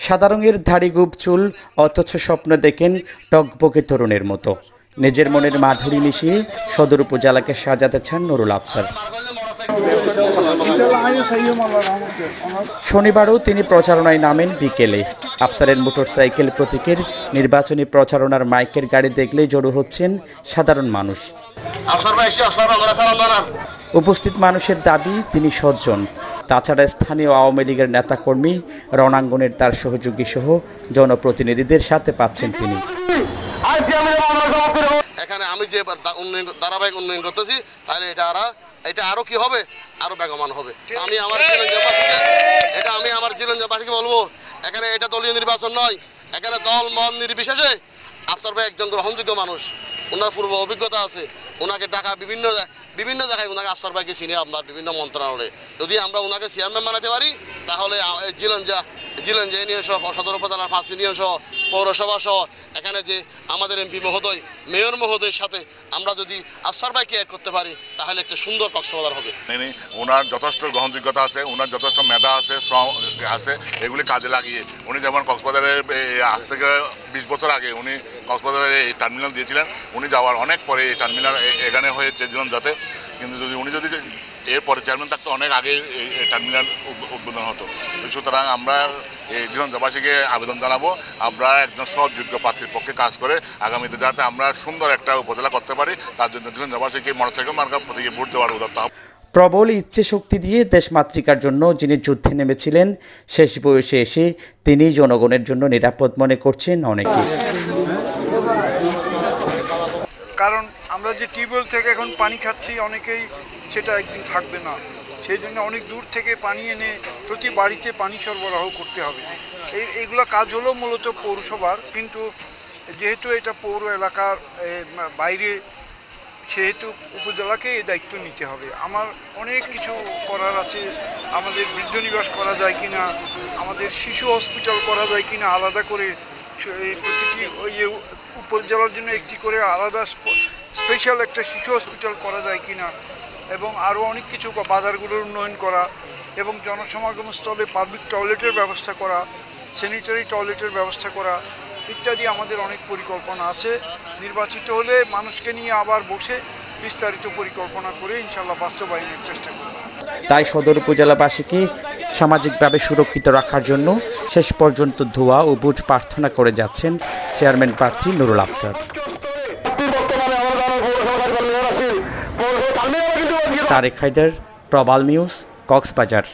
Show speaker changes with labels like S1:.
S1: সাদা রঙের ধাড়িগুপ চুল, অথচ স্বপ্ন দেখেন টকবকে তরুণের মতো। নিজের মনের মাধুরী মিশিয়ে সদর উপজেলাকে সাজাতে চান নুরুল আফসার। শনিবারও তিনি প্রচারণায় নামেন বিকেলে। আফসারের মোটরসাইকেল প্রতীকের নির্বাচনী প্রচারণার মাইকের গাড়ি দেখলেই জড়ো হচ্ছেন সাধারণ মানুষ। উপস্থিত মানুষের দাবি তিনি সজ্জন। তাছাড়া স্থানীয় আওয়ামী লীগের নেতাকর্মী, রণাঙ্গনের তার সহযোগী সহ জনপ্রতিনিধিদের সাথে পাচ্ছেন তিনি।
S2: এখানে আমি যে ধারাবাহিক উন্নয়ন করতেছি, তাহলে এটা আরো কি হবে, আরো বেগমান হবে। আমি আমার জিলেঞ্জাবাসীকে বলবো, এখানে এটা দলীয় নির্বাচন নয়, এখানে দল মত নির্বিশেষে আফসার ভাই একজন গ্রহণযোগ্য মানুষ। ওনার পূর্ব অভিজ্ঞতা আছে, ওনাকে টাকা বিভিন্ন জায়গায় ওনাকে আফসার ভাইকে চিনে আপনার বিভিন্ন মন্ত্রণালয়ে। যদি আমরা ওনাকে চেয়ারম্যান বানাতে পারি, তাহলে জিলেঞ্জা ইউনিয়ন সহ, সদর উপজেলার 5 ইউনিয়ন সহ, পৌরসভা সহ, এখানে যে আমাদের এমপি মহোদয়, মেয়র মহোদয়ের সাথে আমরা যদি আফসার ভাইকে অ্যাড করতে পারি, তাহলে একটা সুন্দর কক্সবাজার হবে।
S3: ওনার যথেষ্ট গ্রহণযোগ্যতা আছে, ওনার যথেষ্ট মেধা আছে, শ্রম আছে, এগুলি কাজে লাগিয়ে উনি যেমন কক্সবাজারের আজ থেকে 20 বছর আগে উনি কক্সবাজারে এই টার্মিনাল দিয়েছিলেন। উনি যাওয়ার অনেক পরে এই টার্মিনাল এখানে হয়েছে যাতে, কিন্তু উনি যদি এরপরে চেয়ারম্যান থাকতো, অনেক আগে এই টার্মিনাল উদ্বোধন হতো। সুতরাং আমরা এই জীবনবাসীকে আবেদন জানাবো, আমরা একজন সৎযোগ্য প্রার্থীর পক্ষে কাজ করে আগামীতে যাতে আমরা সুন্দর একটা উপজেলা করতে পারি, তার জন্য জীবনবাসীকে মোটরসাইকেল মার্কার প্রতীকে ভোট দেওয়ার উদাত্ত হবে।
S1: প্রবল ইচ্ছে শক্তি দিয়ে দেশমাতৃকার জন্য যিনি যুদ্ধে নেমেছিলেন, শেষ বয়সে এসে তিনি জনগণের জন্য নিরাপদ মনে করছেন অনেকে।
S4: কারণ আমরা যে টিউবওয়েল থেকে এখন পানি খাচ্ছি, অনেকেই সেটা একদিন থাকবে না। সেই জন্য অনেক দূর থেকে পানি এনে প্রতি বাড়িতে পানি সরবরাহ করতে হবে। এইগুলো কাজ হলো মূলত পৌরসভার, কিন্তু যেহেতু এটা পৌর এলাকার বাইরে, সেহেতু উপজেলাকে এই দায়িত্ব নিতে হবে। আমার অনেক কিছু করার আছে। আমাদের বৃদ্ধ নিবাস করা যায় কিনা, আমাদের শিশু হসপিটাল করা যায় কিনা আলাদা করে, এই প্রতিটি ওই উপজেলার জন্য একটি করে আলাদা স্পেশাল একটা শিশু হসপিটাল করা যায় কিনা, এবং আরও অনেক কিছু, বাজারগুলোর উন্নয়ন করা এবং জনসমাগম স্থলে পাবলিক টয়লেটের ব্যবস্থা করা, স্যানিটারি টয়লেটের ব্যবস্থা করা ইত্যাদি আমাদের অনেক পরিকল্পনা আছে। নির্বাচিত হলে মানুষকে নিয়ে আবার বসে বিস্তারিত পরিকল্পনা করে ইনশাল্লাহ বাস্তবায়নের চেষ্টা করব।
S1: তাই সদর উপজেলাবাসীকে সামাজিকভাবে সুরক্ষিত রাখার জন্য শেষ পর্যন্ত দোয়া ও বুট প্রার্থনা করে যাচ্ছেন চেয়ারম্যান প্রার্থী নুরুল আফসার। তারেক হায়দার, প্রবাল নিউজ, কক্সবাজার।